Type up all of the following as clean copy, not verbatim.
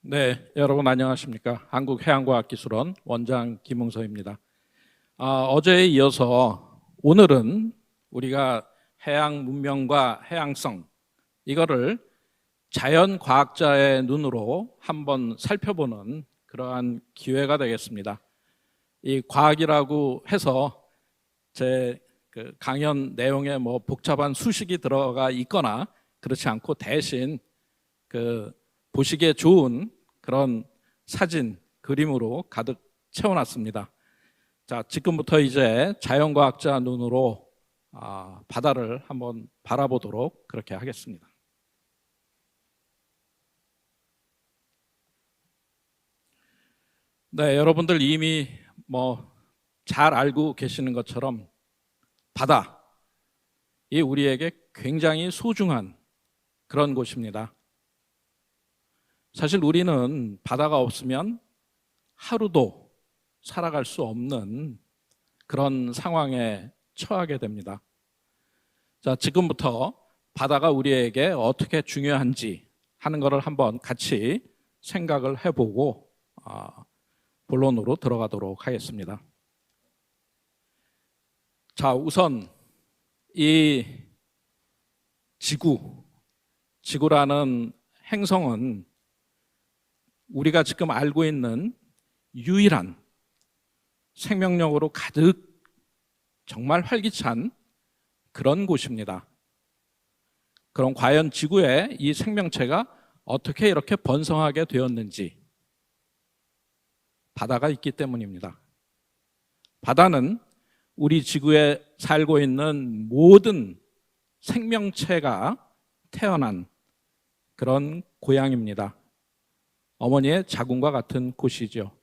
네, 여러분 안녕하십니까? 한국해양과학기술원 원장 김웅서입니다. 어제에 이어서 오늘은 우리가 해양 문명과 해양성 이거를 자연과학자의 눈으로 한번 살펴보는 그러한 기회가 되겠습니다. 이 과학이라고 해서 제 강연 내용에 뭐 복잡한 수식이 들어가 있거나 그렇지 않고 대신 보시기에 좋은 그런 사진, 그림으로 가득 채워놨습니다. 자, 지금부터 이제 자연과학자 눈으로 바다를 한번 바라보도록 그렇게 하겠습니다. 네, 여러분들 이미 잘 알고 계시는 것처럼 바다, 이 우리에게 굉장히 소중한 그런 곳입니다. 사실 우리는 바다가 없으면 하루도 살아갈 수 없는 그런 상황에 처하게 됩니다. 자, 지금부터 바다가 우리에게 어떻게 중요한지 하는 것을 한번 같이 생각을 해보고 본론으로 들어가도록 하겠습니다. 자, 우선 이 지구라는 행성은 우리가 지금 알고 있는 유일한 생명력으로 가득 정말 활기찬 그런 곳입니다. 그럼 과연 지구에 이 생명체가 어떻게 이렇게 번성하게 되었는지 바다가 있기 때문입니다. 바다는 우리 지구에 살고 있는 모든 생명체가 태어난 그런 고향입니다. 어머니의 자궁과 같은 곳이죠.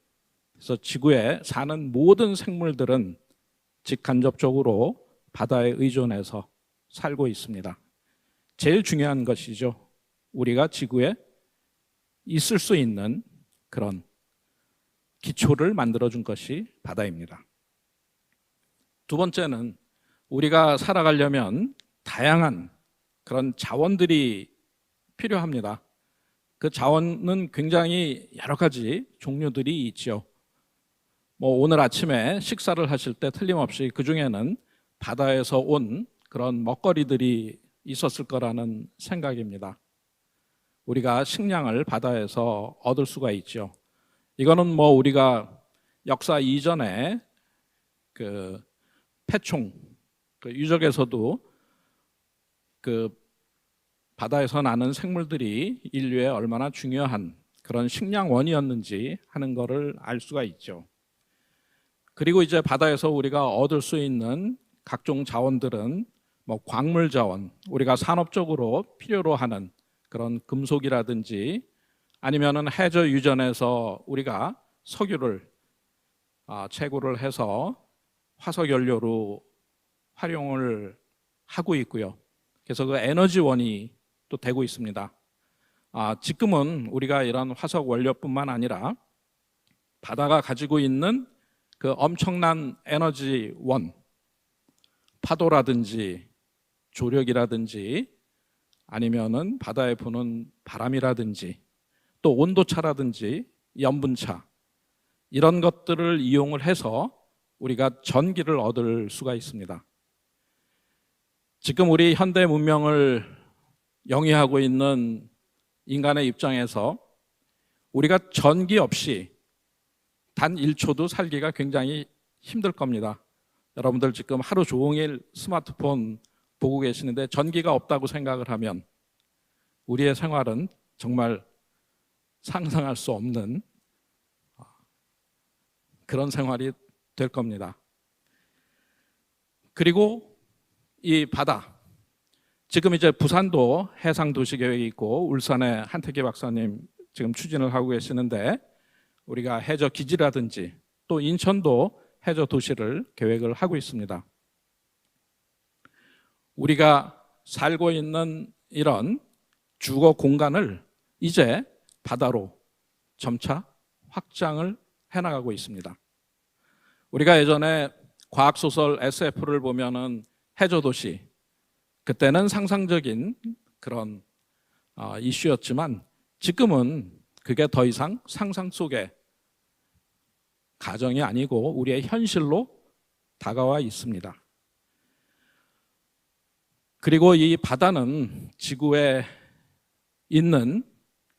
그래서 지구에 사는 모든 생물들은 직간접적으로 바다에 의존해서 살고 있습니다. 제일 중요한 것이죠. 우리가 지구에 있을 수 있는 그런 기초를 만들어준 것이 바다입니다. 두 번째는 우리가 살아가려면 다양한 그런 자원들이 필요합니다. 그 자원은 굉장히 여러 가지 종류들이 있죠. 오늘 아침에 식사를 하실 때 틀림없이 그 중에는 바다에서 온 그런 먹거리들이 있었을 거라는 생각입니다. 우리가 식량을 바다에서 얻을 수가 있죠. 이거는 우리가 역사 이전에 패총, 유적에서도 바다에서 나는 생물들이 인류에 얼마나 중요한 그런 식량원이었는지 하는 것을 알 수가 있죠. 그리고 이제 바다에서 우리가 얻을 수 있는 각종 자원들은 광물 자원, 우리가 산업적으로 필요로 하는 그런 금속이라든지 아니면은 해저 유전에서 우리가 석유를 채굴을 해서 화석 연료로 활용을 하고 있고요. 그래서 그 에너지원이 또 되고 있습니다. 지금은 우리가 이런 화석 원료뿐만 아니라 바다가 가지고 있는 그 엄청난 에너지원, 파도라든지 조력이라든지 아니면은 바다에 부는 바람이라든지 또 온도차라든지 염분차 이런 것들을 이용을 해서 우리가 전기를 얻을 수가 있습니다. 지금 우리 현대 문명을 영위하고 있는 인간의 입장에서 우리가 전기 없이 단 1초도 살기가 굉장히 힘들 겁니다. 여러분들 지금 하루 종일 스마트폰 보고 계시는데 전기가 없다고 생각을 하면 우리의 생활은 정말 상상할 수 없는 그런 생활이 될 겁니다. 그리고 이 바다, 지금 이제 부산도 해상도시계획이 있고 울산에 한태기 박사님 지금 추진을 하고 계시는데 우리가 해저 기지라든지 또 인천도 해저 도시를 계획을 하고 있습니다. 우리가 살고 있는 이런 주거 공간을 이제 바다로 점차 확장을 해나가고 있습니다. 우리가 예전에 과학소설 SF를 보면은 해저 도시, 그때는 상상적인 그런 이슈였지만 지금은 그게 더 이상 상상 속의 가정이 아니고 우리의 현실로 다가와 있습니다. 그리고 이 바다는 지구에 있는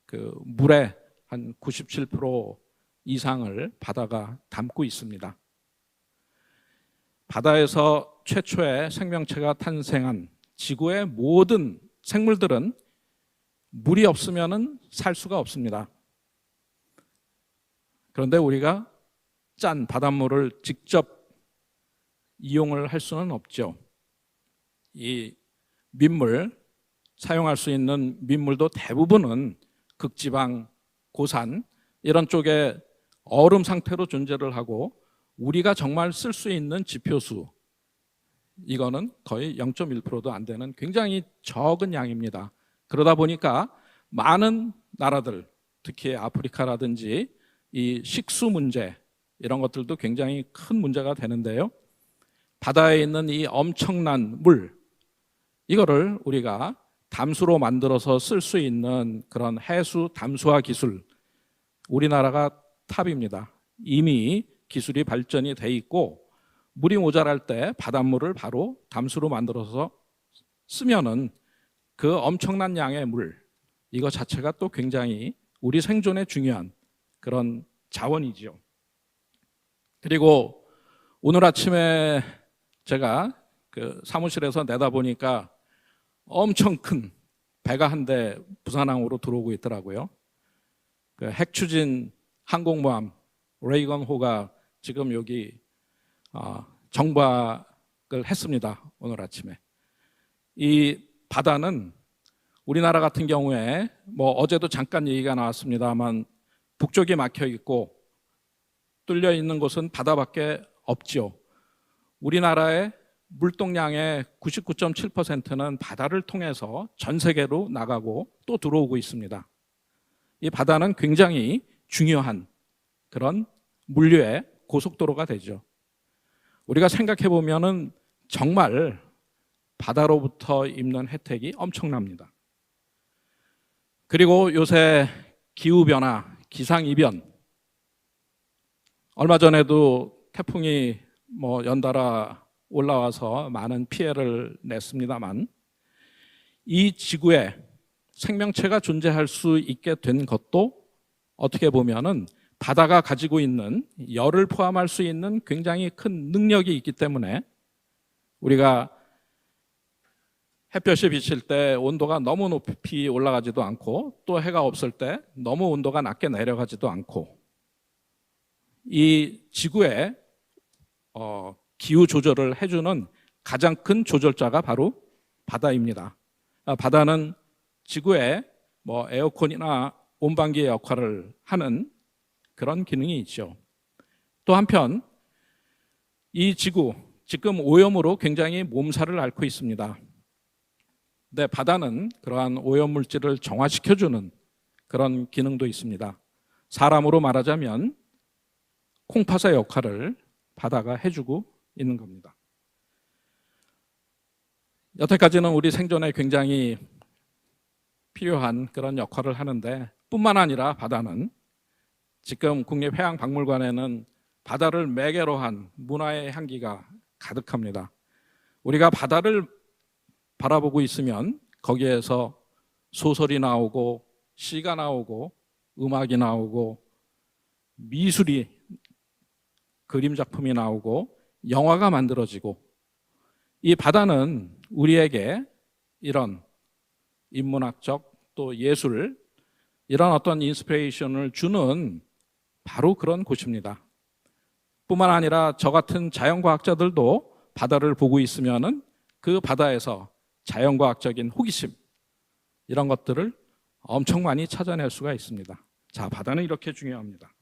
그 물의 한 97% 이상을 바다가 담고 있습니다. 바다에서 최초의 생명체가 탄생한 지구의 모든 생물들은 물이 없으면 살 수가 없습니다. 그런데 우리가 짠 바닷물을 직접 이용을 할 수는 없죠. 이 민물, 사용할 수 있는 민물도 대부분은 극지방, 고산 이런 쪽에 얼음 상태로 존재를 하고 우리가 정말 쓸 수 있는 지표수 이거는 거의 0.1%도 안 되는 굉장히 적은 양입니다. 그러다 보니까 많은 나라들, 특히 아프리카라든지 이 식수 문제 이런 것들도 굉장히 큰 문제가 되는데요. 바다에 있는 이 엄청난 물 이거를 우리가 담수로 만들어서 쓸 수 있는 그런 해수 담수화 기술 우리나라가 탑입니다. 이미 기술이 발전이 돼 있고 물이 모자랄 때 바닷물을 바로 담수로 만들어서 쓰면은 그 엄청난 양의 물 이거 자체가 또 굉장히 우리 생존에 중요한 그런 자원이지요. 그리고 오늘 아침에 제가 그 사무실에서 내다보니까 엄청 큰 배가 한 대 부산항으로 들어오고 있더라고요. 그 핵추진 항공모함 레이건호가 지금 여기 정박을 했습니다. 오늘 아침에. 이 바다는 우리나라 같은 경우에 뭐 어제도 잠깐 얘기가 나왔습니다만 북쪽이 막혀 있고 뚫려 있는 곳은 바다밖에 없죠. 우리나라의 물동량의 99.7%는 바다를 통해서 전 세계로 나가고 또 들어오고 있습니다. 이 바다는 굉장히 중요한 그런 물류의 고속도로가 되죠. 우리가 생각해 보면은 정말 바다로부터 입는 혜택이 엄청납니다. 그리고 요새 기후변화, 기상이변 얼마 전에도 태풍이 뭐 연달아 올라와서 많은 피해를 냈습니다만 이 지구에 생명체가 존재할 수 있게 된 것도 어떻게 보면은 바다가 가지고 있는 열을 포함할 수 있는 굉장히 큰 능력이 있기 때문에 우리가 햇볕이 비칠 때 온도가 너무 높이 올라가지도 않고 또 해가 없을 때 너무 온도가 낮게 내려가지도 않고 이 지구의 기후 조절을 해주는 가장 큰 조절자가 바로 바다입니다. 바다는 지구에 뭐 에어컨이나 온방기의 역할을 하는 그런 기능이 있죠. 또 한편 이 지구 지금 오염으로 굉장히 몸살을 앓고 있습니다. 근데 바다는 그러한 오염 물질을 정화시켜주는 그런 기능도 있습니다. 사람으로 말하자면 콩팥의 역할을 바다가 해주고 있는 겁니다. 여태까지는 우리 생존에 굉장히 필요한 그런 역할을 하는데 뿐만 아니라 바다는 지금 국립해양박물관에는 바다를 매개로 한 문화의 향기가 가득합니다. 우리가 바다를 바라보고 있으면 거기에서 소설이 나오고 시가 나오고 음악이 나오고 미술이 그림 작품이 나오고 영화가 만들어지고 이 바다는 우리에게 이런 인문학적 또 예술 이런 어떤 인스피레이션을 주는 바로 그런 곳입니다. 뿐만 아니라 저 같은 자연과학자들도 바다를 보고 있으면은 그 바다에서 자연과학적인 호기심 이런 것들을 엄청 많이 찾아낼 수가 있습니다. 자, 바다는 이렇게 중요합니다.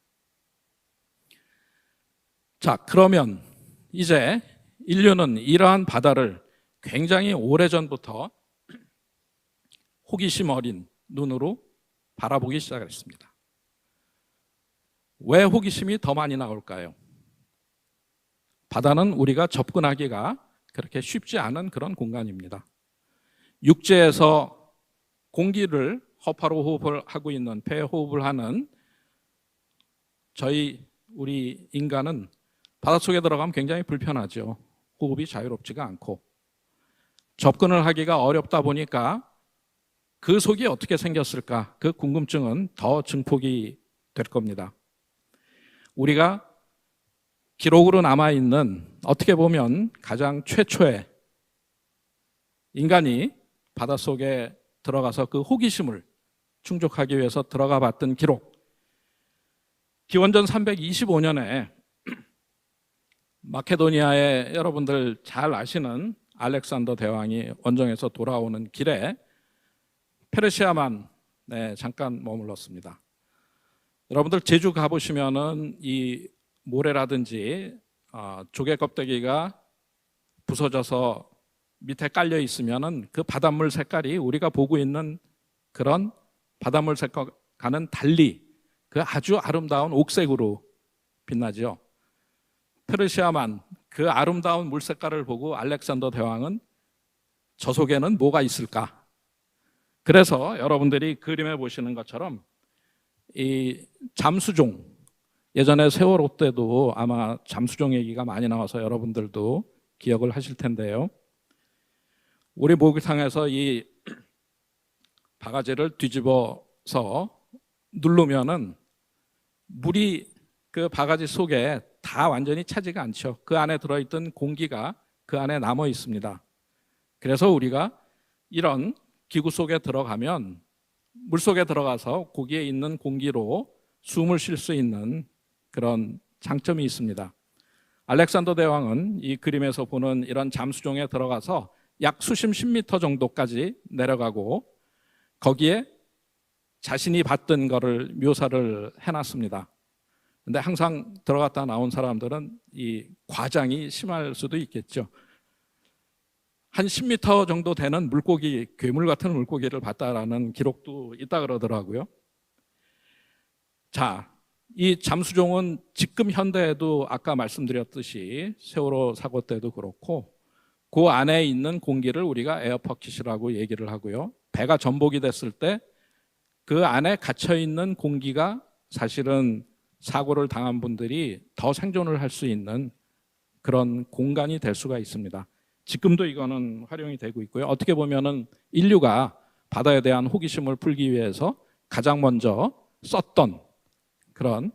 자, 그러면 이제 인류는 이러한 바다를 굉장히 오래전부터 호기심 어린 눈으로 바라보기 시작했습니다. 왜 호기심이 더 많이 나올까요? 바다는 우리가 접근하기가 그렇게 쉽지 않은 그런 공간입니다. 육지에서 공기를 허파로 호흡을 하고 있는, 폐 호흡을 하는 우리 인간은 바닷속에 들어가면 굉장히 불편하죠. 호흡이 자유롭지가 않고 접근을 하기가 어렵다 보니까 그 속이 어떻게 생겼을까, 그 궁금증은 더 증폭이 될 겁니다. 우리가 기록으로 남아있는, 어떻게 보면 가장 최초의 인간이 바닷속에 들어가서 그 호기심을 충족하기 위해서 들어가 봤던 기록, 기원전 325년에 마케도니아에 여러분들 잘 아시는 알렉산더 대왕이 원정에서 돌아오는 길에 페르시아만 잠깐 머물렀습니다. 여러분들 제주 가보시면은 이 모래라든지 조개 껍데기가 부서져서 밑에 깔려 있으면은 그 바닷물 색깔이 우리가 보고 있는 그런 바닷물 색깔과는 달리 그 아주 아름다운 옥색으로 빛나죠. 페르시아만, 그 아름다운 물 색깔을 보고 알렉산더 대왕은 저 속에는 뭐가 있을까? 그래서 여러분들이 그림에 보시는 것처럼 이 잠수종, 예전에 세월호 때도 아마 잠수종 얘기가 많이 나와서 여러분들도 기억을 하실 텐데요. 우리 목욕탕에서 이 바가지를 뒤집어서 누르면은 물이 그 바가지 속에 다 완전히 차지가 않죠. 그 안에 들어있던 공기가 그 안에 남아 있습니다. 그래서 우리가 이런 기구 속에 들어가면 물 속에 들어가서 거기에 있는 공기로 숨을 쉴 수 있는 그런 장점이 있습니다. 알렉산더 대왕은 이 그림에서 보는 이런 잠수종에 들어가서 약 수심 10m 정도까지 내려가고 거기에 자신이 봤던 거를 묘사를 해놨습니다. 근데 항상 들어갔다 나온 사람들은 이 과장이 심할 수도 있겠죠. 한 10m 정도 되는 물고기, 괴물 같은 물고기를 봤다라는 기록도 있다 그러더라고요. 자, 이 잠수종은 지금 현대에도 아까 말씀드렸듯이 세월호 사고 때도 그렇고 그 안에 있는 공기를 우리가 에어퍼킷이라고 얘기를 하고요. 배가 전복이 됐을 때 그 안에 갇혀 있는 공기가 사실은 사고를 당한 분들이 더 생존을 할 수 있는 그런 공간이 될 수가 있습니다. 지금도 이거는 활용이 되고 있고요. 어떻게 보면은 인류가 바다에 대한 호기심을 풀기 위해서 가장 먼저 썼던 그런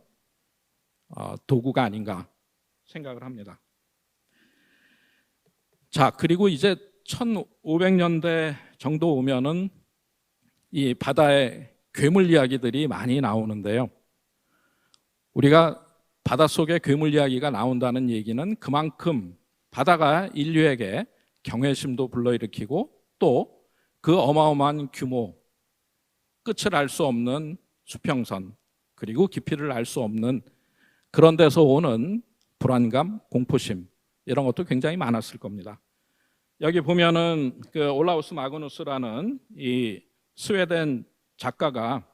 도구가 아닌가 생각을 합니다. 자, 그리고 이제 1500년대 정도 오면은 이 바다의 괴물 이야기들이 많이 나오는데요. 우리가 바닷속에 괴물 이야기가 나온다는 얘기는 그만큼 바다가 인류에게 경외심도 불러일으키고 또 그 어마어마한 규모, 끝을 알 수 없는 수평선, 그리고 깊이를 알 수 없는 그런 데서 오는 불안감, 공포심, 이런 것도 굉장히 많았을 겁니다. 여기 보면은 그 올라우스 마그누스라는 이 스웨덴 작가가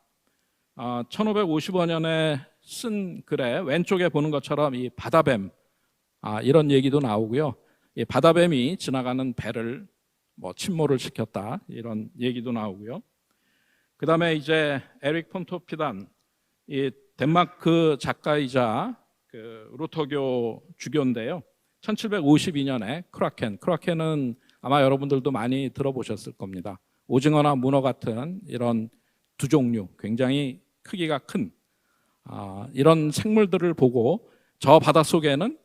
1555년에 쓴 글에 왼쪽에 보는 것처럼 이 바다뱀, 이런 얘기도 나오고요. 이 바다뱀이 지나가는 배를 침몰을 시켰다, 이런 얘기도 나오고요. 그 다음에 이제 에릭 폰토피단, 이 덴마크 작가이자 그 루터교 주교인데요. 1752년에 크라켄은 아마 여러분들도 많이 들어보셨을 겁니다. 오징어나 문어 같은 이런 두 종류, 굉장히 크기가 큰 이런 생물들을 보고 저 바닷속에는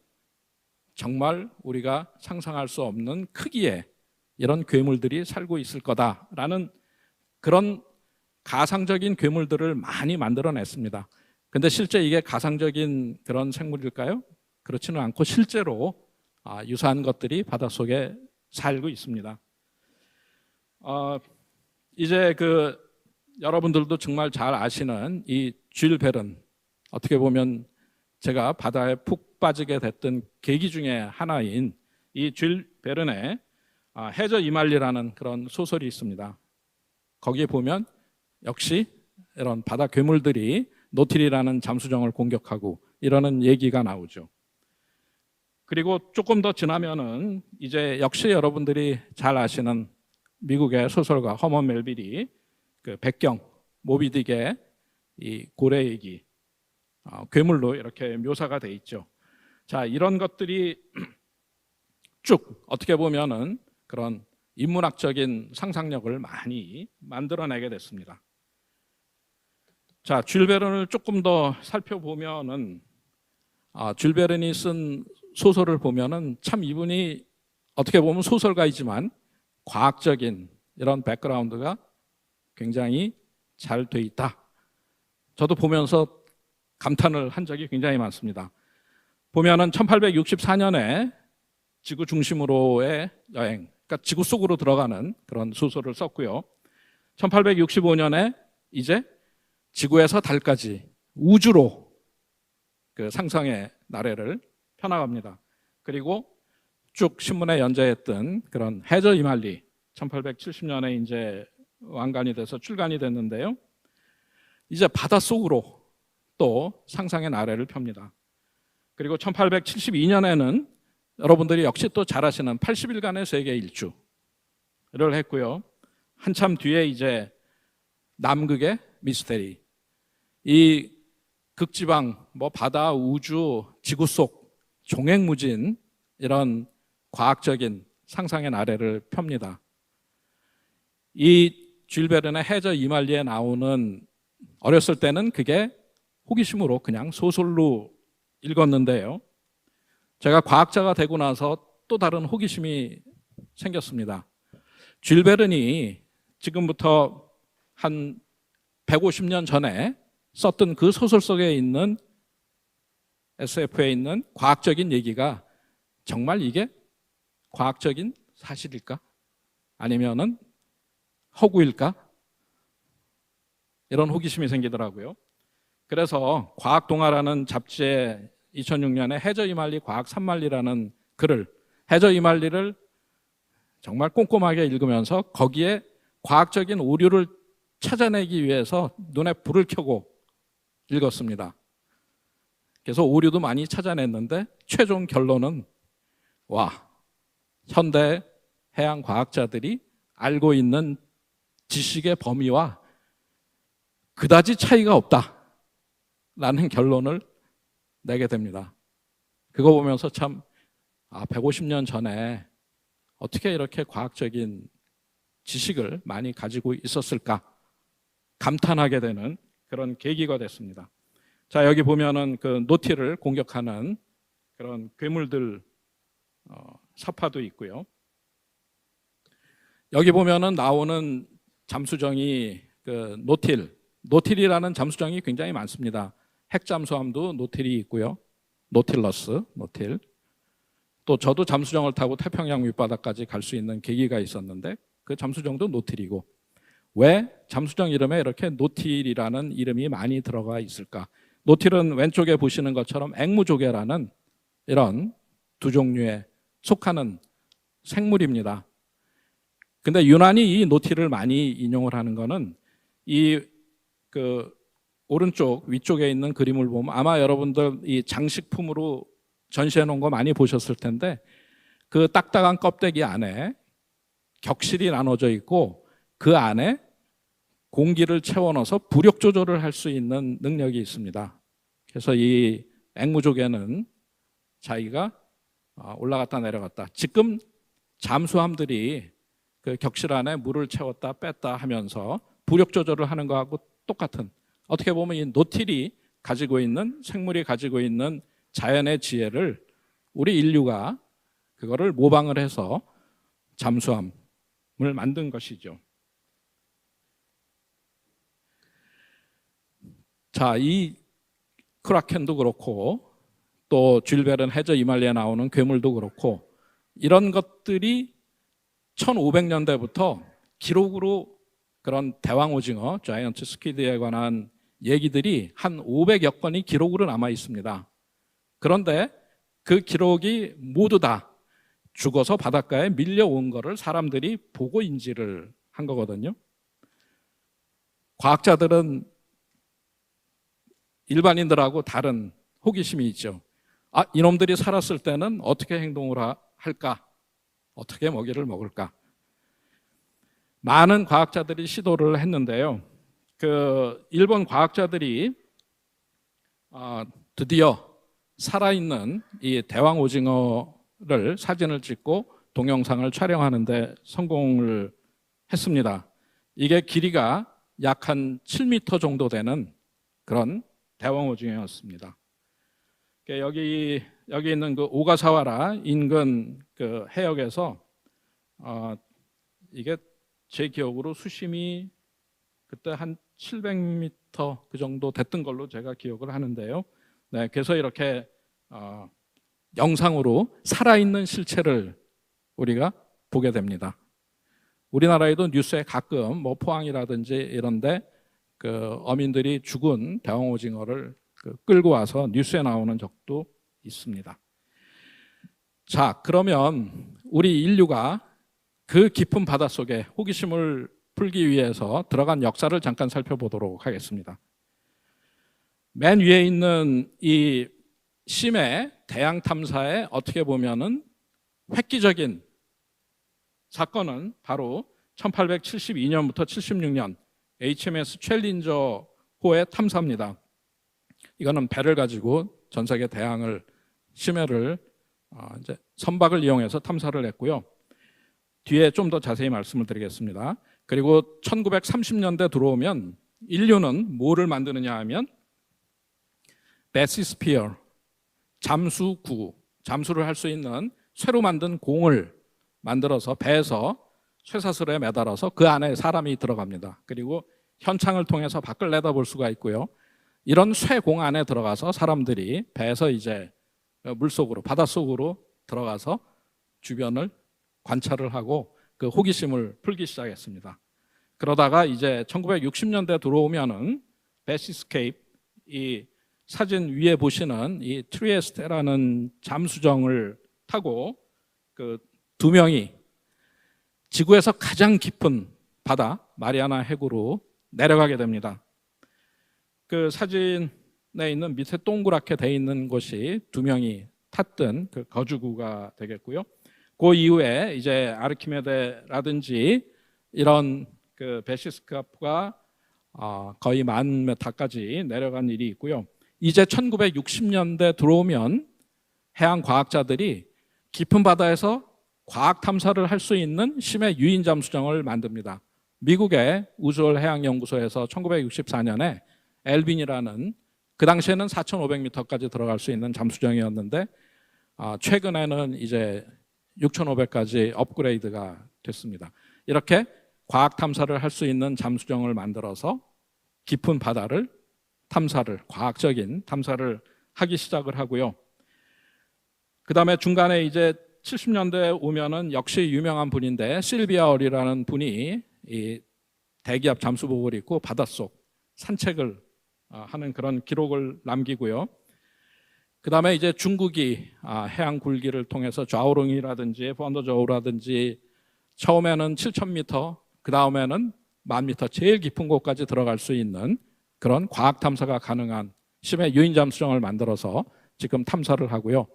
정말 우리가 상상할 수 없는 크기의 이런 괴물들이 살고 있을 거다라는 그런 가상적인 괴물들을 많이 만들어냈습니다. 근데 실제 이게 가상적인 그런 생물일까요? 그렇지는 않고 실제로 유사한 것들이 바닷속에 살고 있습니다. 이제 여러분들도 정말 잘 아시는 이 줄 베른, 어떻게 보면 제가 바다에 푹 빠지게 됐던 계기 중에 하나인 이 줄 베른의 해저 이말리라는 그런 소설이 있습니다. 거기에 보면 역시 이런 바다 괴물들이 노틸이라는 잠수정을 공격하고 이러는 얘기가 나오죠. 그리고 조금 더 지나면은 이제 역시 여러분들이 잘 아시는 미국의 소설가 허먼 멜빌이 그 백경, 모비딕의 이 고래 얘기, 괴물로 이렇게 묘사가 돼 있죠. 자, 이런 것들이 쭉 어떻게 보면은 그런 인문학적인 상상력을 많이 만들어내게 됐습니다. 자, 줄 베른을 조금 더 살펴보면은 줄 베른이 쓴 소설을 보면은 참 이분이 어떻게 보면 소설가이지만 과학적인 이런 백그라운드가 굉장히 잘 돼 있다. 저도 보면서 감탄을 한 적이 굉장히 많습니다. 보면은 1864년에 지구 중심으로의 여행, 그러니까 지구 속으로 들어가는 그런 소설을 썼고요. 1865년에 이제 지구에서 달까지 우주로 그 상상의 나래를 펴나갑니다. 그리고 쭉 신문에 연재했던 그런 해저 이말리 1870년에 이제 완간이 돼서 출간이 됐는데요. 이제 바닷속으로 또 상상의 나래를 펴니다. 그리고 1872년에는 여러분들이 역시 또 잘 아시는 80일간의 세계 일주를 했고요. 한참 뒤에 이제 남극의 미스테리, 이 극지방, 바다, 우주, 지구 속 종횡무진 이런 과학적인 상상의 나래를 펴니다. 이 줄 베른의 해저 이말리에 나오는, 어렸을 때는 그게 호기심으로 그냥 소설로 읽었는데요. 제가 과학자가 되고 나서 또 다른 호기심이 생겼습니다. 줄 베른이 지금부터 한 150년 전에 썼던 그 소설 속에 있는 SF에 있는 과학적인 얘기가 정말 이게 과학적인 사실일까? 아니면은 허구일까? 이런 호기심이 생기더라고요. 그래서 과학동화라는 잡지에 2006년에 해저 이말리 과학 산만리라는 글을, 해저 이말리를 정말 꼼꼼하게 읽으면서 거기에 과학적인 오류를 찾아내기 위해서 눈에 불을 켜고 읽었습니다. 그래서 오류도 많이 찾아냈는데 최종 결론은 현대 해양 과학자들이 알고 있는 지식의 범위와 그다지 차이가 없다라는 결론을 내게 됩니다. 그거 보면서 참 150년 전에 어떻게 이렇게 과학적인 지식을 많이 가지고 있었을까 감탄하게 되는 그런 계기가 됐습니다. 자, 여기 보면은 그 노티를 공격하는 그런 괴물들 사파도 있고요. 여기 보면은 나오는 잠수정이 그 노틸이라는 잠수정이 굉장히 많습니다. 핵잠수함도 노틸이 있고요. 노틸러스, 노틸. 또 저도 잠수정을 타고 태평양 밑바닥까지 갈 수 있는 계기가 있었는데 그 잠수정도 노틸이고, 왜 잠수정 이름에 이렇게 노틸이라는 이름이 많이 들어가 있을까? 노틸은 왼쪽에 보시는 것처럼 앵무조개라는 이런 두 종류에 속하는 생물입니다. 근데 유난히 이 노틸을 많이 인용을 하는 거는 이 오른쪽 위쪽에 있는 그림을 보면 아마 여러분들 이 장식품으로 전시해 놓은 거 많이 보셨을 텐데 그 딱딱한 껍데기 안에 격실이 나눠져 있고 그 안에 공기를 채워 넣어서 부력 조절을 할 수 있는 능력이 있습니다. 그래서 이 앵무조개는 자기가 올라갔다 내려갔다, 지금 잠수함들이 그 격실 안에 물을 채웠다 뺐다 하면서 부력 조절을 하는 거하고 똑같은, 어떻게 보면 이 노틸이 가지고 있는, 생물이 가지고 있는 자연의 지혜를 우리 인류가 그거를 모방을 해서 잠수함을 만든 것이죠. 자, 이 크라켄도 그렇고 또 줄 베른 해저 이말리에 나오는 괴물도 그렇고 이런 것들이 1500년대부터 기록으로 그런 대왕 오징어, 자이언트 스퀴드에 관한 얘기들이 한 500여 건이 기록으로 남아 있습니다. 그런데 그 기록이 모두 다 죽어서 바닷가에 밀려온 거를 사람들이 보고 인지를 한 거거든요. 과학자들은 일반인들하고 다른 호기심이 있죠. 이놈들이 살았을 때는 어떻게 행동을 할까? 어떻게 먹이를 먹을까? 많은 과학자들이 시도를 했는데요. 그 일본 과학자들이 드디어 살아있는 이 대왕 오징어를 사진을 찍고 동영상을 촬영하는데 성공을 했습니다. 이게 길이가 약 한 7m 정도 되는 그런 대왕 오징어였습니다. 여기 있는 그 오가사와라 인근 그 해역에서 이게 제 기억으로 수심이 그때 한 700m 그 정도 됐던 걸로 제가 기억을 하는데요. 네, 그래서 이렇게 영상으로 살아있는 실체를 우리가 보게 됩니다. 우리나라에도 뉴스에 가끔 뭐 포항이라든지 이런데 그 어민들이 죽은 대왕오징어를 끌고 와서 뉴스에 나오는 적도 있습니다. 자, 그러면 우리 인류가 그 깊은 바닷속에 호기심을 풀기 위해서 들어간 역사를 잠깐 살펴보도록 하겠습니다. 맨 위에 있는 이 심해 대양 탐사의 어떻게 보면은 획기적인 사건은 바로 1872년부터 76년 HMS 챌린저호의 탐사입니다. 이거는 배를 가지고 전 세계 대양을 심해를 이제 선박을 이용해서 탐사를 했고요. 뒤에 좀 더 자세히 말씀을 드리겠습니다. 그리고 1930년대 들어오면 인류는 뭐를 만드느냐 하면 베시스피어, 잠수구, 잠수를 할 수 있는 쇠로 만든 공을 만들어서 배에서 쇠사슬에 매달아서 그 안에 사람이 들어갑니다. 그리고 현창을 통해서 밖을 내다볼 수가 있고요. 이런 쇠공 안에 들어가서 사람들이 배에서 이제 물속으로, 바닷속으로 들어가서 주변을 관찰을 하고 그 호기심을 풀기 시작했습니다. 그러다가 이제 1960년대 들어오면은 베시스케이프, 이 사진 위에 보시는 이 트리에스테라는 잠수정을 타고 그 두 명이 지구에서 가장 깊은 바다 마리아나 해구로 내려가게 됩니다. 그 사진에 있는 밑에 동그랗게 돼 있는 곳이 두 명이 탔던 그 거주구가 되겠고요. 그 이후에 이제 아르키메데라든지 이런 그 베시스카프가 거의 10,000m까지 내려간 일이 있고요. 이제 1960년대 들어오면 해양 과학자들이 깊은 바다에서 과학 탐사를 할 수 있는 심해 유인 잠수정을 만듭니다. 미국의 우주월 해양연구소에서 1964년에 엘빈이라는 그 당시에는 4,500m까지 들어갈 수 있는 잠수정이었는데 최근에는 이제 6,500까지 업그레이드가 됐습니다. 이렇게 과학 탐사를 할 수 있는 잠수정을 만들어서 깊은 바다를 탐사를, 과학적인 탐사를 하기 시작을 하고요. 그 다음에 중간에 이제 70년대에 오면은 역시 유명한 분인데 실비아 어리라는 분이 이 대기압 잠수복을 입고 바닷속 산책을 하는 그런 기록을 남기고요. 그 다음에 이제 중국이 해양 굴기를 통해서 좌우릉이라든지 번더저우라든지 처음에는 7,000m, 그 다음에는 10,000m 제일 깊은 곳까지 들어갈 수 있는 그런 과학 탐사가 가능한 심해 유인 잠수정을 만들어서 지금 탐사를 하고요.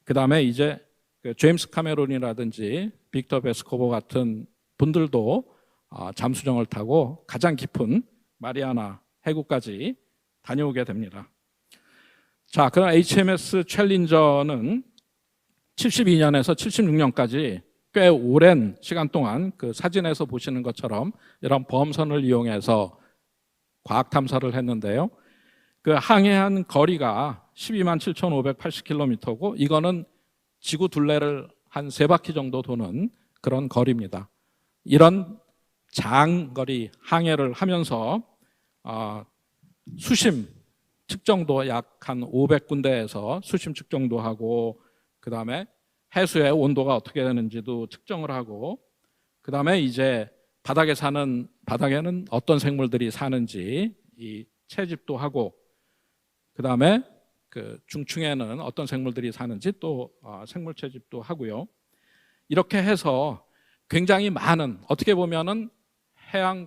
그 다음에 이제 그 제임스 카메론이라든지 빅터 베스코버 같은 분들도 잠수정을 타고 가장 깊은 마리아나 해구까지 다녀오게 됩니다. 자, 그럼 HMS 챌린저는 72년에서 76년까지 꽤 오랜 시간 동안 그 사진에서 보시는 것처럼 이런 범선을 이용해서 과학 탐사를 했는데요. 그 항해한 거리가 127,580km고 이거는 지구 둘레를 한 3바퀴 정도 도는 그런 거리입니다. 이런 장거리 항해를 하면서 수심 측정도 약 한 500군데에서 수심 측정도 하고 그 다음에 해수의 온도가 어떻게 되는지도 측정을 하고 그 다음에 이제 바닥에는 어떤 생물들이 사는지 이 채집도 하고 그 다음에 그 중층에는 어떤 생물들이 사는지 또 생물 채집도 하고요. 이렇게 해서 굉장히 많은 어떻게 보면은 해양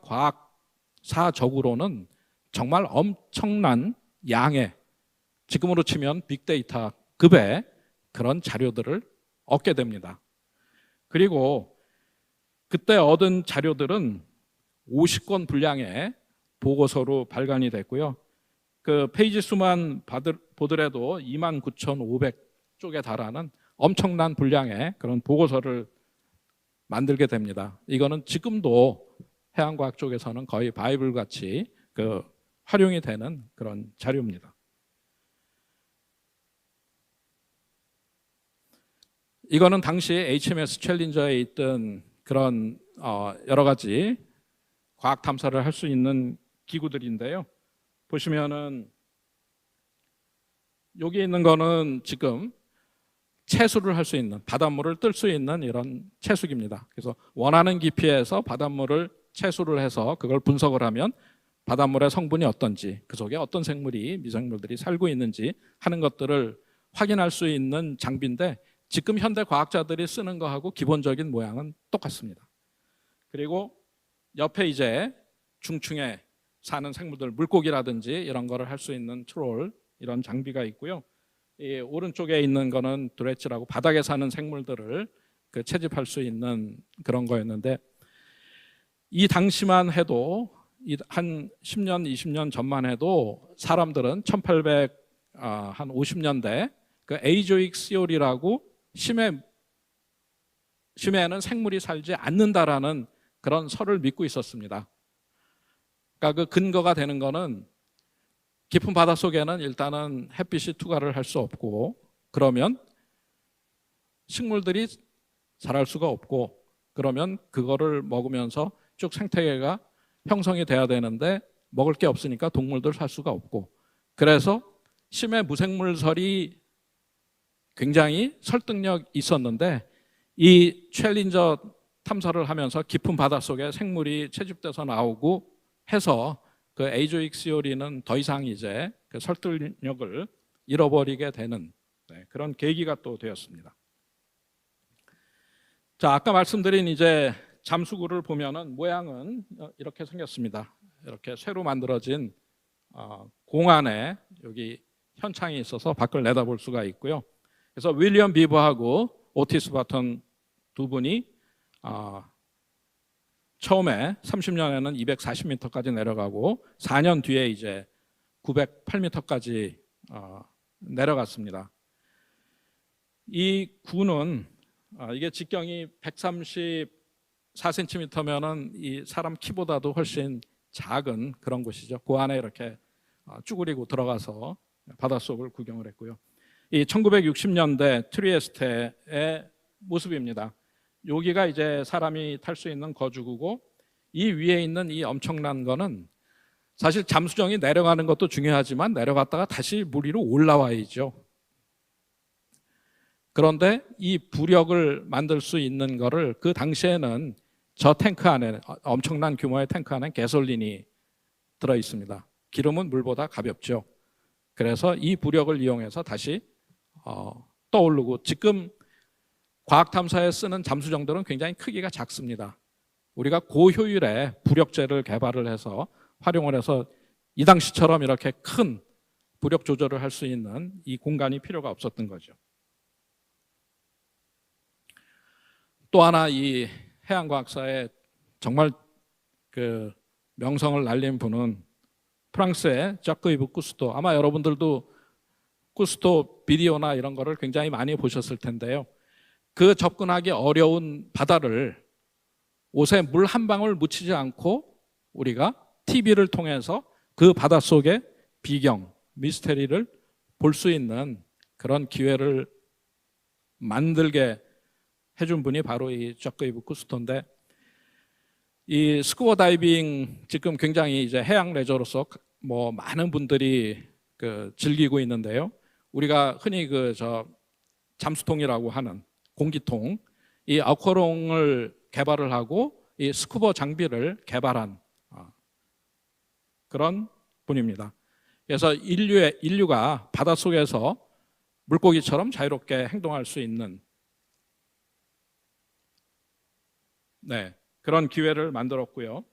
과학사적으로는 정말 엄청난 양의 지금으로 치면 빅데이터 급의 그런 자료들을 얻게 됩니다. 그리고 그때 얻은 자료들은 50권 분량의 보고서로 발간이 됐고요. 그 페이지 수만 보더라도 29,500쪽에 달하는 엄청난 분량의 그런 보고서를 만들게 됩니다. 이거는 지금도 해양과학 쪽에서는 거의 바이블 같이 그 활용이 되는 그런 자료입니다. 이거는 당시 HMS 챌린저에 있던 그런 여러 가지 과학 탐사를 할 수 있는 기구들인데요. 보시면은 여기 있는 거는 지금 채수를 할 수 있는, 바닷물을 뜰 수 있는 이런 채수기입니다. 그래서 원하는 깊이에서 바닷물을 채수를 해서 그걸 분석을 하면 바닷물의 성분이 어떤지, 그 속에 어떤 생물이, 미생물들이 살고 있는지 하는 것들을 확인할 수 있는 장비인데, 지금 현대 과학자들이 쓰는 거하고 기본적인 모양은 똑같습니다. 그리고 옆에 이제 중층에 사는 생물들, 물고기라든지 이런 거를 할 수 있는 트롤, 이런 장비가 있고요. 이 오른쪽에 있는 거는 드레치라고 바닥에 사는 생물들을 그 채집할 수 있는 그런 거였는데, 이 당시만 해도 한 10년, 20년 전만 해도 사람들은 1850년대 그 에이조익 시오리라고 심해에는 생물이 살지 않는다라는 그런 설을 믿고 있었습니다. 그러니까 그 근거가 되는 거는 깊은 바닷속에는 일단은 햇빛이 투과를 할 수 없고, 그러면 식물들이 자랄 수가 없고, 그러면 그거를 먹으면서 쭉 생태계가 형성이 돼야 되는데 먹을 게 없으니까 동물들 살 수가 없고, 그래서 심해 무생물설이 굉장히 설득력 있었는데, 이 챌린저 탐사를 하면서 깊은 바닷속에 생물이 채집돼서 나오고 해서 그 에이조익 시오리는 더 이상 이제 그 설득력을 잃어버리게 되는 그런 계기가 또 되었습니다. 자, 아까 말씀드린 이제 잠수구를 보면은 모양은 이렇게 생겼습니다. 이렇게 새로 만들어진 공 안에 여기 현창이 있어서 밖을 내다볼 수가 있고요. 그래서 윌리엄 비버하고 오티스 바턴 두 분이 처음에 30년에는 240m까지 내려가고 4년 뒤에 이제 908m까지 내려갔습니다. 이 구는 이게 직경이 134cm면은 이 사람 키보다도 훨씬 작은 그런 곳이죠. 그 안에 이렇게 쭈그리고 들어가서 바닷속을 구경을 했고요. 이 1960년대 트리에스테의 모습입니다. 여기가 이제 사람이 탈 수 있는 거주구고, 이 위에 있는 이 엄청난 거는 사실 잠수정이 내려가는 것도 중요하지만 내려갔다가 다시 물 위로 올라와야죠. 그런데 이 부력을 만들 수 있는 거를 그 당시에는 저 탱크 안에, 엄청난 규모의 탱크 안에 가솔린이 들어 있습니다. 기름은 물보다 가볍죠. 그래서 이 부력을 이용해서 다시 떠오르고, 지금 과학 탐사에 쓰는 잠수정들은 굉장히 크기가 작습니다. 우리가 고효율의 부력제를 개발을 해서 활용을 해서 이 당시처럼 이렇게 큰 부력 조절을 할 수 있는 이 공간이 필요가 없었던 거죠. 또 하나 이 해양과학사에 정말 그 명성을 날린 분은 프랑스의 자크-이브 쿠스토, 아마 여러분들도 쿠스토 비디오나 이런 거를 굉장히 많이 보셨을 텐데요. 그 접근하기 어려운 바다를 옷에 물 한 방울 묻히지 않고 우리가 TV를 통해서 그 바닷속의 비경, 미스테리를 볼 수 있는 그런 기회를 만들게 해준 분이 바로 이 자크-이브 쿠스토인데, 이 스쿠버 다이빙 지금 굉장히 이제 해양 레저로서 뭐 많은 분들이 그 즐기고 있는데요. 우리가 흔히 그 잠수통이라고 하는 공기통, 이 아쿠아롱을 개발을 하고 이 스쿠버 장비를 개발한 그런 분입니다. 그래서 인류가 바닷속에서 물고기처럼 자유롭게 행동할 수 있는 그런 기회를 만들었고요.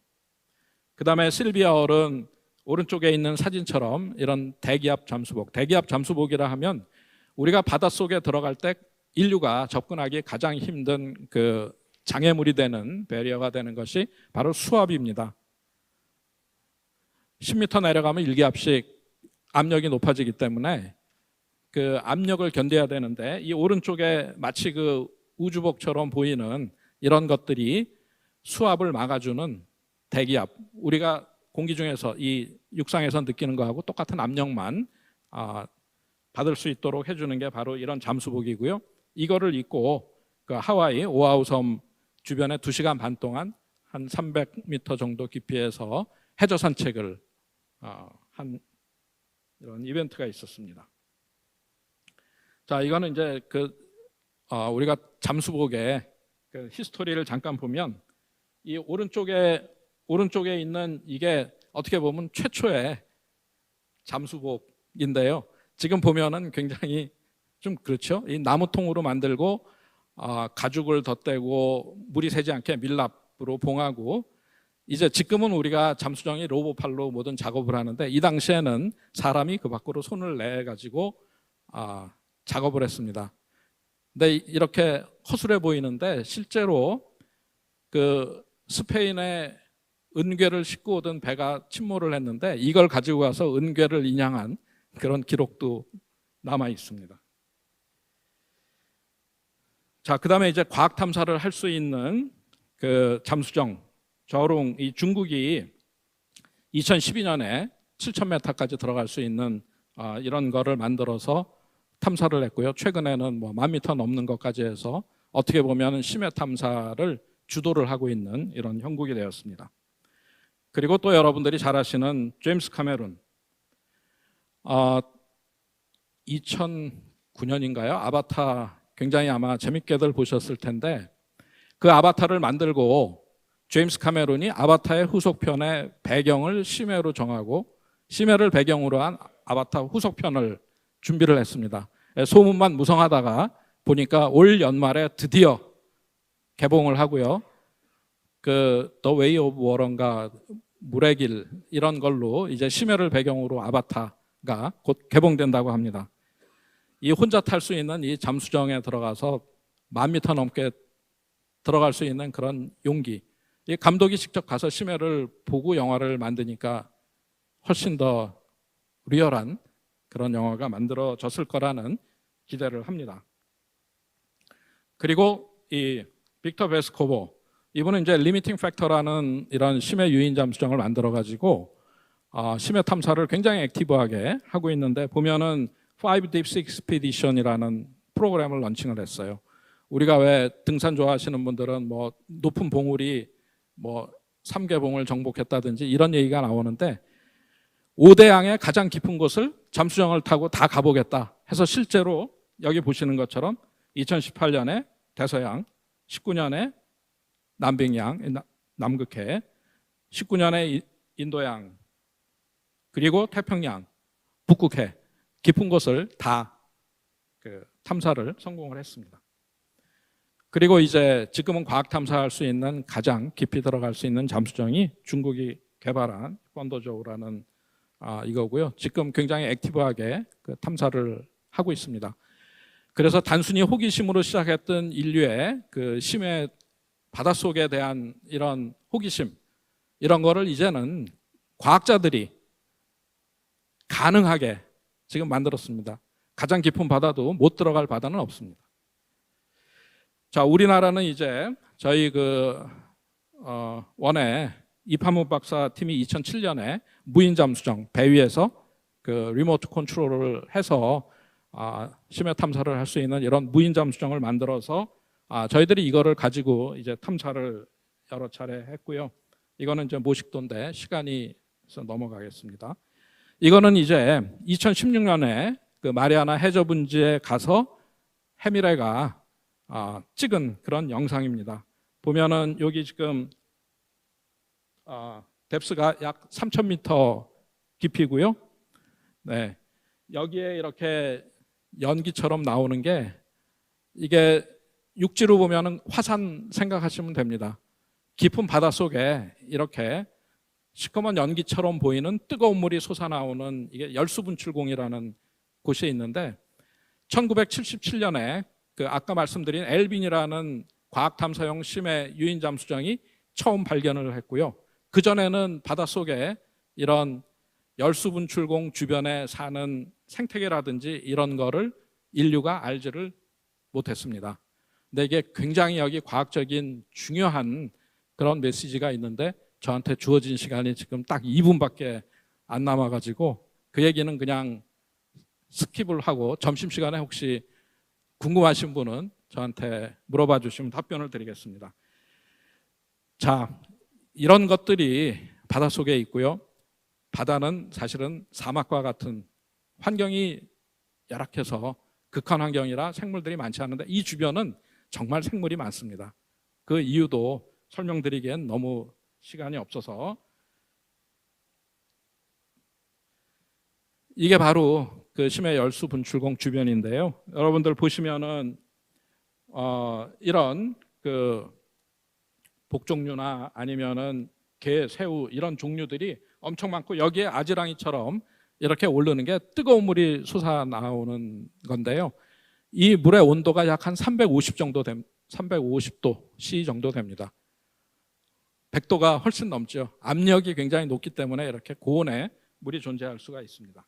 그 다음에 실비아 얼은 오른쪽에 있는 사진처럼 이런 대기압 잠수복이라 하면 우리가 바닷속에 들어갈 때 인류가 접근하기 가장 힘든 그 장애물이 되는 배리어가 되는 것이 바로 수압입니다. 10m 내려가면 일기압씩 압력이 높아지기 때문에 그 압력을 견뎌야 되는데 이 오른쪽에 마치 그 우주복처럼 보이는 이런 것들이 수압을 막아주는 대기압, 우리가 공기 중에서 이 육상에서 느끼는 거하고 똑같은 압력만 받을 수 있도록 해주는 게 바로 이런 잠수복이고요. 이거를 입고 그 하와이 오아후 섬 주변에 2시간 반 동안 한 300m 정도 깊이에서 해저 산책을 한 이런 이벤트가 있었습니다. 자, 이거는 이제 우리가 잠수복의 그 히스토리를 잠깐 보면 이 오른쪽에 있는 이게 어떻게 보면 최초의 잠수복인데요. 지금 보면은 굉장히 좀 그렇죠. 이 나무통으로 만들고 가죽을 덧대고 물이 새지 않게 밀랍으로 봉하고, 이제 지금은 우리가 잠수정이 로보팔로 모든 작업을 하는데 이 당시에는 사람이 그 밖으로 손을 내 가지고 작업을 했습니다. 근데 이렇게 허술해 보이는데 실제로 그 스페인의 은괴를 싣고 오던 배가 침몰을 했는데 이걸 가지고 가서 은괴를 인양한 그런 기록도 남아 있습니다. 자, 그다음에 이제 과학 탐사를 할 수 있는 그 잠수정 저롱, 이 중국이 2012년에 7,000m까지 들어갈 수 있는 이런 거를 만들어서 탐사를 했고요. 최근에는 뭐 10,000m 넘는 것까지 해서 어떻게 보면 심해 탐사를 주도를 하고 있는 이런 형국이 되었습니다. 그리고 또 여러분들이 잘 아시는 제임스 카메론, 2009년인가요? 아바타 굉장히 아마 재밌게들 보셨을 텐데 그 아바타를 만들고 제임스 카메론이 아바타의 후속편의 배경을 심해로 정하고 심해를 배경으로 한 아바타 후속편을 준비를 했습니다. 소문만 무성하다가 보니까 올 연말에 드디어 개봉을 하고요. 그 The Way of Water인가 물의 길 이런 걸로 이제 심해를 배경으로 아바타가 곧 개봉된다고 합니다. 이 혼자 탈 수 있는 이 잠수정에 들어가서 10,000m 넘게 들어갈 수 있는 그런 용기, 이 감독이 직접 가서 심해를 보고 영화를 만드니까 훨씬 더 리얼한 그런 영화가 만들어졌을 거라는 기대를 합니다. 그리고 이 빅터 베스코보, 이분은 이제 리미팅 팩터라는 이런 심해 유인 잠수정을 만들어 가지고 심해 탐사를 굉장히 액티브하게 하고 있는데 보면은 5 Deep Sea Expedition이라는 프로그램을 런칭을 했어요. 우리가 왜 등산 좋아하시는 분들은 뭐 높은 봉우리 뭐 3개봉을 정복했다든지 이런 얘기가 나오는데 5대양의 가장 깊은 곳을 잠수정을 타고 다 가보겠다 해서 실제로 여기 보시는 것처럼 2018년에 대서양, 19년에 남빙양, 남극해, 19년에 인도양, 그리고 태평양, 북극해 깊은 곳을 다 탐사를 성공을 했습니다. 그리고 이제 지금은 과학 탐사할 수 있는 가장 깊이 들어갈 수 있는 잠수정이 중국이 개발한 번더조우라는 이거고요. 지금 굉장히 액티브하게 그 탐사를 하고 있습니다. 그래서 단순히 호기심으로 시작했던 인류의 그 심해 바닷속에 대한 이런 호기심, 이런 거를 이제는 과학자들이 가능하게 지금 만들었습니다. 가장 깊은 바다도 못 들어갈 바다는 없습니다. 자, 우리나라는 이제 저희 원에 이파문 박사 팀이 2007년에 무인 잠수정 배 위에서 그 리모트 컨트롤을 해서 심해 탐사를 할 수 있는 이런 무인 잠수정을 만들어서 저희들이 이거를 가지고 이제 탐사를 여러 차례 했고요. 이거는 이제 모식도인데 시간이 넘어가겠습니다. 이거는 이제 2016년에 그 마리아나 해저 분지에 가서 해미레가 찍은 그런 영상입니다. 보면은 여기 지금 뎁스가 약 3,000m 깊이고요. 네, 여기에 이렇게 연기처럼 나오는 게 이게 육지로 보면은 화산 생각하시면 됩니다. 깊은 바닷속에 이렇게 시커먼 연기처럼 보이는 뜨거운 물이 솟아나오는 이게 열수분출공이라는 곳이 있는데 1977년에 그 아까 말씀드린 엘빈이라는 과학탐사용 심해 유인 잠수정이 처음 발견을 했고요. 그전에는 바닷속에 이런 열수분출공 주변에 사는 생태계라든지 이런 거를 인류가 알지를 못했습니다. 근데 이게 굉장히 여기 과학적인 중요한 그런 메시지가 있는데 저한테 주어진 시간이 지금 딱 2분밖에 안 남아가지고 그 얘기는 그냥 스킵을 하고 점심시간에 혹시 궁금하신 분은 저한테 물어봐 주시면 답변을 드리겠습니다. 자, 이런 것들이 바닷속에 있고요. 바다는 사실은 사막과 같은 환경이 열악해서 극한 환경이라 생물들이 많지 않은데 이 주변은 정말 생물이 많습니다. 그 이유도 설명드리기엔 너무 시간이 없어서 이게 바로 그 심해 열수 분출공 주변인데요. 여러분들 보시면은 이런 그 복종류나 아니면은 게, 새우 이런 종류들이 엄청 많고 여기에 아지랑이처럼 이렇게 오르는 게 뜨거운 물이 솟아 나오는 건데요. 이 물의 온도가 약 한 350도 C 정도 됩니다. 100도가 훨씬 넘죠. 압력이 굉장히 높기 때문에 이렇게 고온에 물이 존재할 수가 있습니다.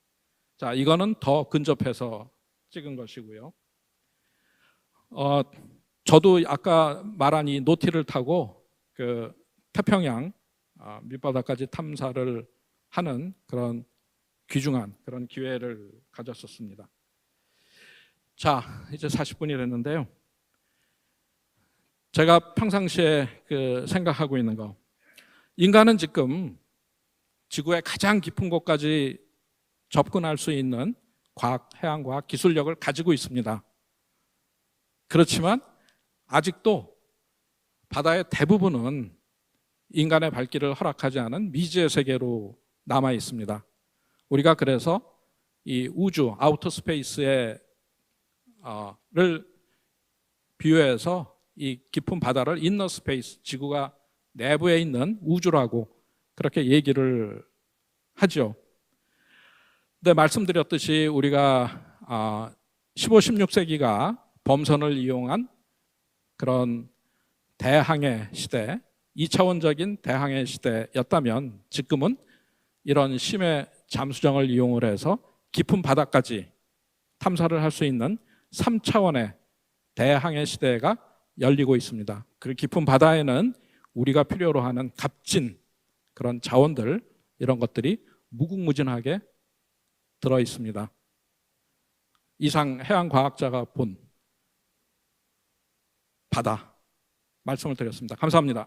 자, 이거는 더 근접해서 찍은 것이고요. 저도 아까 말한 이 노티를 타고 그 태평양 밑바닥까지 탐사를 하는 그런 귀중한 그런 기회를 가졌었습니다. 자, 이제 40분이 됐는데요. 제가 평상시에 그 생각하고 있는 거, 인간은 지금 지구의 가장 깊은 곳까지 접근할 수 있는 과학, 해양과학 기술력을 가지고 있습니다. 그렇지만 아직도 바다의 대부분은 인간의 발길을 허락하지 않은 미지의 세계로 남아 있습니다. 우리가 그래서 이 우주, 아우터 스페이스를 비유해서 이 깊은 바다를 인너 스페이스, 지구가 내부에 있는 우주라고 그렇게 얘기를 하죠. 근데 말씀드렸듯이 우리가 15, 16세기가 범선을 이용한 그런 대항해 시대, 2차원적인 대항해 시대였다면 지금은 이런 심해 잠수정을 이용을 해서 깊은 바다까지 탐사를 할 수 있는 3차원의 대항해 시대가 열리고 있습니다. 그 깊은 바다에는 우리가 필요로 하는 값진 그런 자원들, 이런 것들이 무궁무진하게 들어 있습니다. 이상 해양과학자가 본 바다 말씀을 드렸습니다. 감사합니다.